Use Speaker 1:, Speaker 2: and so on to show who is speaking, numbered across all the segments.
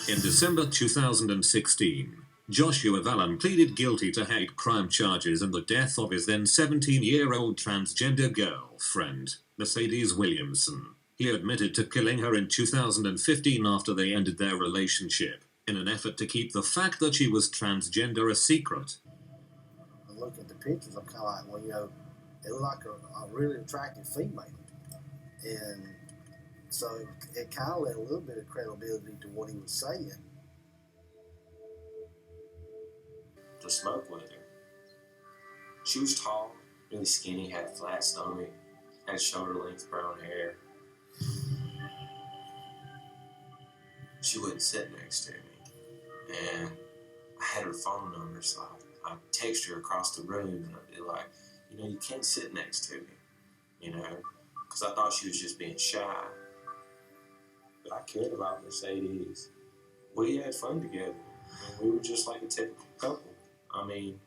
Speaker 1: In December 2016, Joshua Vallum pleaded guilty to hate crime charges and the death of his then 17-year-old transgender girlfriend, Mercedes Williamson. He admitted to killing her in 2015 after they ended their relationship, in an effort to keep the fact that she was transgender a secret.
Speaker 2: I look at the pictures, I'm kind of like, well, you know, it looked like a really attractive female. And so it kind of led a little bit of credibility to what he was saying.
Speaker 3: To smoke with her. She was tall, really skinny, had a flat stomach, had shoulder-length brown hair. She wouldn't sit next to me, and I had her phone number, so I'd text her across the room, and I'd be like, you know, you can't sit next to me, you know, because I thought she was just being shy. But I cared about Mercedes. We had fun together. We were just like a typical couple. I mean,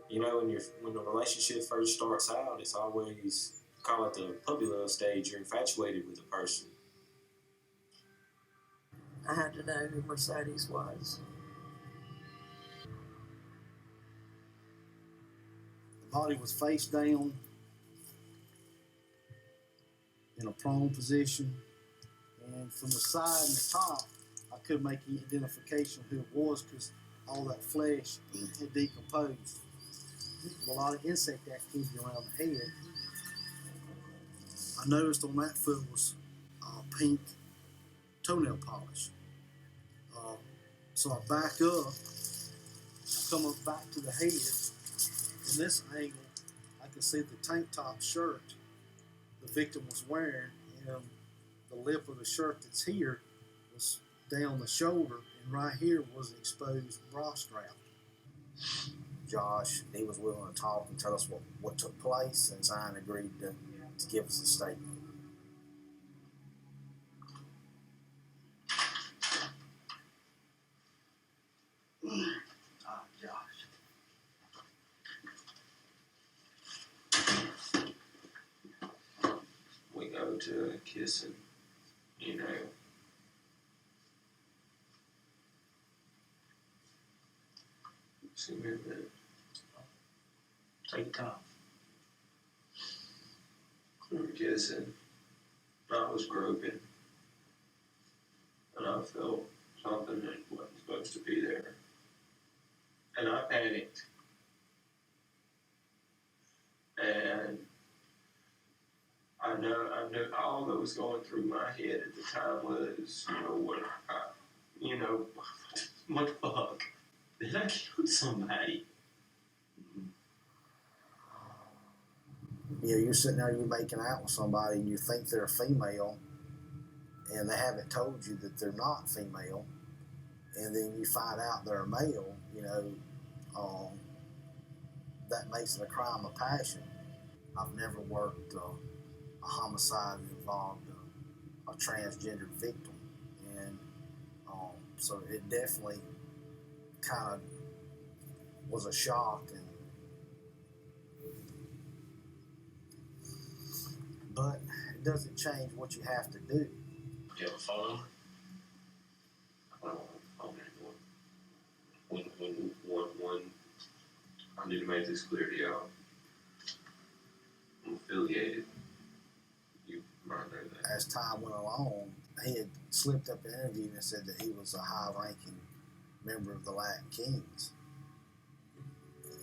Speaker 3: you know, when the relationship first starts out, it's always kind of like the puppy love stage. You're infatuated with the person.
Speaker 4: I had to know who Mercedes was.
Speaker 2: The body was face down in a prone position, and from the side and the top, I couldn't make any identification of who it was because all that flesh had decomposed. A lot of insect activity around the head. I noticed on that foot was pink toenail polish. So I back up, come up back to the head. From this angle, I can see the tank top shirt the victim was wearing, and the lip of the shirt that's here was down the shoulder, and right here was an exposed bra strap. Josh, he was willing to talk and tell us what took place, and Zion agreed to give us a statement.
Speaker 3: We go to kissing, you know. See me a minute.
Speaker 5: Take your time.
Speaker 3: We were kissing. I was groping. And I felt something that wasn't supposed to be there. And I panicked. And I know all that was going through my head at the time was, what the fuck? Did I kill somebody?
Speaker 2: You know, you're sitting there, you're making out with somebody, and you think they're a female, and they haven't told you that they're not female, and then you find out they're a male, you know, that makes it a crime of passion. I've never worked a homicide that involved a transgender victim, and so it definitely kind of was a shock, but it doesn't change what you have to do.
Speaker 3: Do you have a phone number? I don't have a phone anymore. I need to make this clear to y'all. I'm affiliated. You might know that.
Speaker 2: As time went along, he had slipped up in an interview and said that he was a high-ranking member of the latinkings.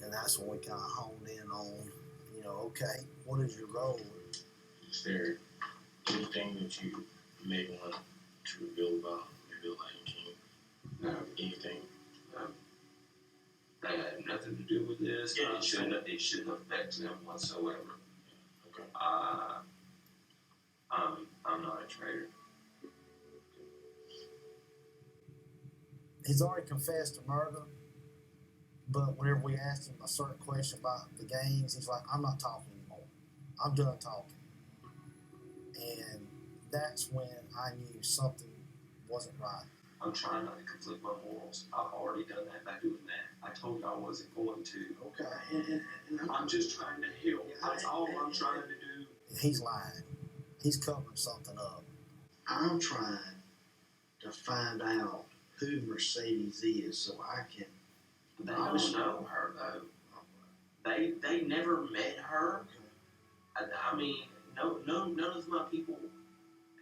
Speaker 2: And that's when we kind of honed in on, you know, okay, what is your role?
Speaker 5: Is there anything that you may want to reveal about maybe Lion King?
Speaker 3: No.
Speaker 5: Anything?
Speaker 3: No. That had nothing to do with this.
Speaker 5: Yeah,
Speaker 3: it shouldn't affect them whatsoever.
Speaker 5: Okay.
Speaker 3: I'm not a traitor.
Speaker 2: He's already confessed to murder, but whenever we asked him a certain question about the gangs, he's like, I'm not talking anymore. I'm done talking. And that's when I knew something wasn't right.
Speaker 3: I'm trying not to conflict my morals. I've already done that by doing that. I told you I wasn't going to.
Speaker 2: Okay. And
Speaker 3: I'm just trying to heal. That's all I'm trying to do.
Speaker 2: He's lying. He's covering something up. I'm trying to find out who Mercedes is, so I can.
Speaker 6: They don't know her though. They never met her. I mean, none of my people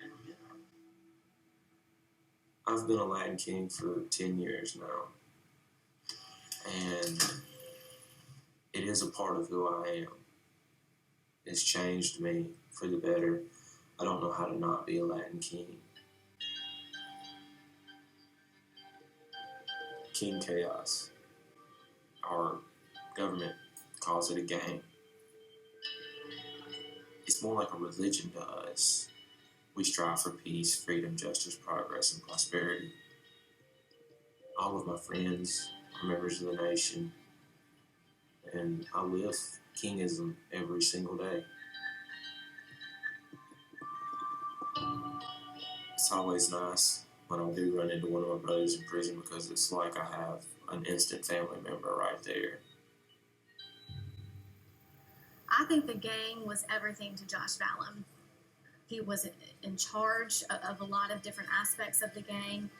Speaker 6: ever met her.
Speaker 3: I've been a Latin King for 10 years now, and it is a part of who I am. It's changed me for the better. I don't know how to not be a Latin King. King Chaos. Our government calls it a gang. It's more like a religion to us. We strive for peace, freedom, justice, progress, and prosperity. All of my friends are members of the nation, and I live kingism every single day. It's always nice when I do run into one of my brothers in prison because it's like I have an instant family member right there.
Speaker 7: I think the gang was everything to Josh Vallum. He was in charge of a lot of different aspects of the gang.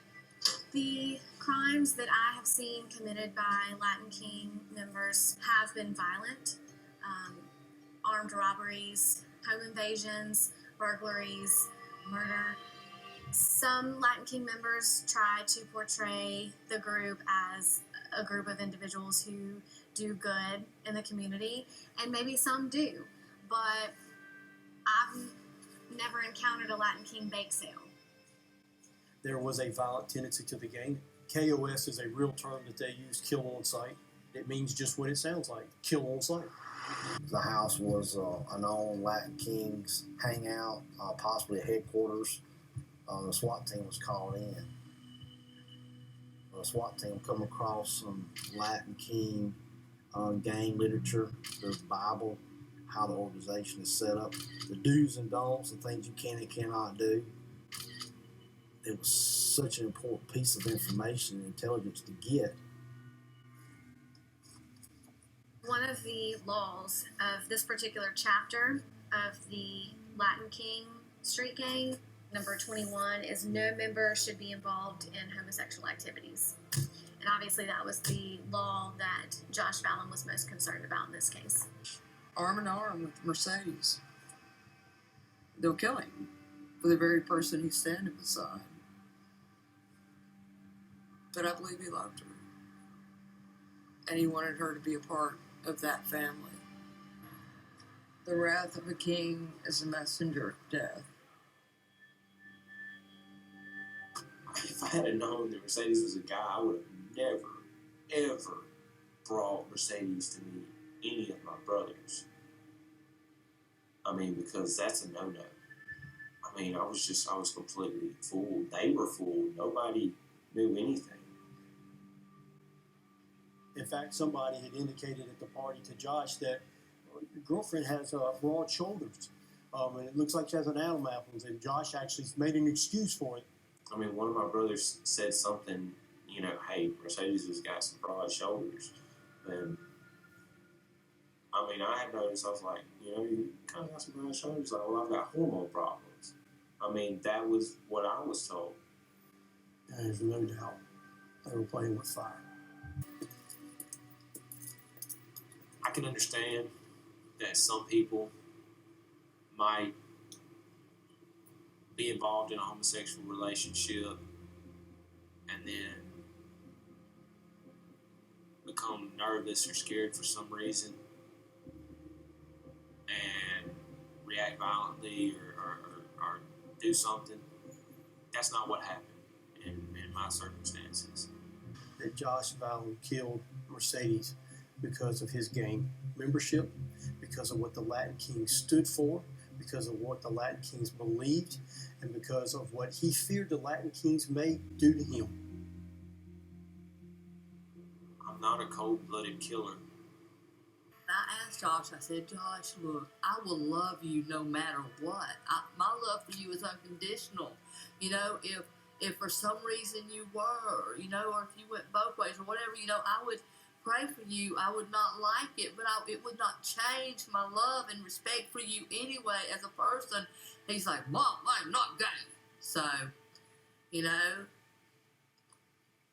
Speaker 7: The crimes that I have seen committed by Latin King members have been violent. Armed robberies, home invasions, burglaries, murder. Some Latin King members try to portray the group as a group of individuals who do good in the community, and maybe some do, but I've never encountered a Latin King bake sale.
Speaker 8: There was a violent tendency to the gang. KOS is a real term that they use, kill on sight. It means just what it sounds like, kill on sight.
Speaker 2: The house was a known Latin Kings hangout, possibly a headquarters. The SWAT team was called in. The SWAT team come across some Latin King gang literature, the Bible, how the organization is set up, the do's and don'ts, the things you can and cannot do. It was such an important piece of information and intelligence to get.
Speaker 7: One of the laws of this particular chapter of the Latin King Street Gang, number 21, is no member should be involved in homosexual activities. And obviously that was the law that Josh Vallum was most concerned about in this case.
Speaker 4: Arm in arm with Mercedes. They'll kill him for the very person he's standing beside. But I believe he loved her. And he wanted her to be a part of that family. The wrath of a king is a messenger of death.
Speaker 3: If I had known that Mercedes was a guy, I would have never, ever brought Mercedes to meet any of my brothers. I mean, because that's a no-no. I mean, I was completely fooled. They were fooled. Nobody knew anything.
Speaker 8: In fact, somebody had indicated at the party to Josh that your girlfriend has broad shoulders, and it looks like she has an Adam apples, and Josh actually made an excuse for it.
Speaker 3: I mean, one of my brothers said something, hey, Mercedes has got some broad shoulders. And, I mean, I had noticed, I was like, you kind of got some broad shoulders. Like, well, I've got hormone problems. I mean, that was what I was told.
Speaker 8: There's no doubt they were playing with fire.
Speaker 3: I can understand that some people might be involved in a homosexual relationship and then become nervous or scared for some reason and react violently or do something. That's not what happened in my circumstances.
Speaker 8: That Josh Vallum killed Mercedes because of his gang membership, because of what the Latin Kings stood for, because of what the Latin Kings believed, and because of what he feared the Latin Kings may do to him.
Speaker 3: I'm not a cold-blooded killer.
Speaker 4: I asked Josh, I said, Josh, look, I will love you no matter what. My love for you is unconditional. If for some reason you were, or if you went both ways or whatever, I would pray for you. I would not like it, but it would not change my love and respect for you anyway as a person. He's like, Mom, I'm not gay. So,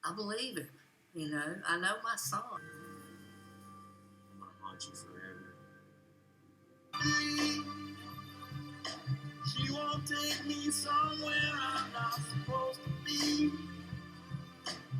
Speaker 4: I believe him. You know, I know my son.
Speaker 3: I'm gonna haunt you forever.
Speaker 9: She won't take me somewhere I'm not supposed to be.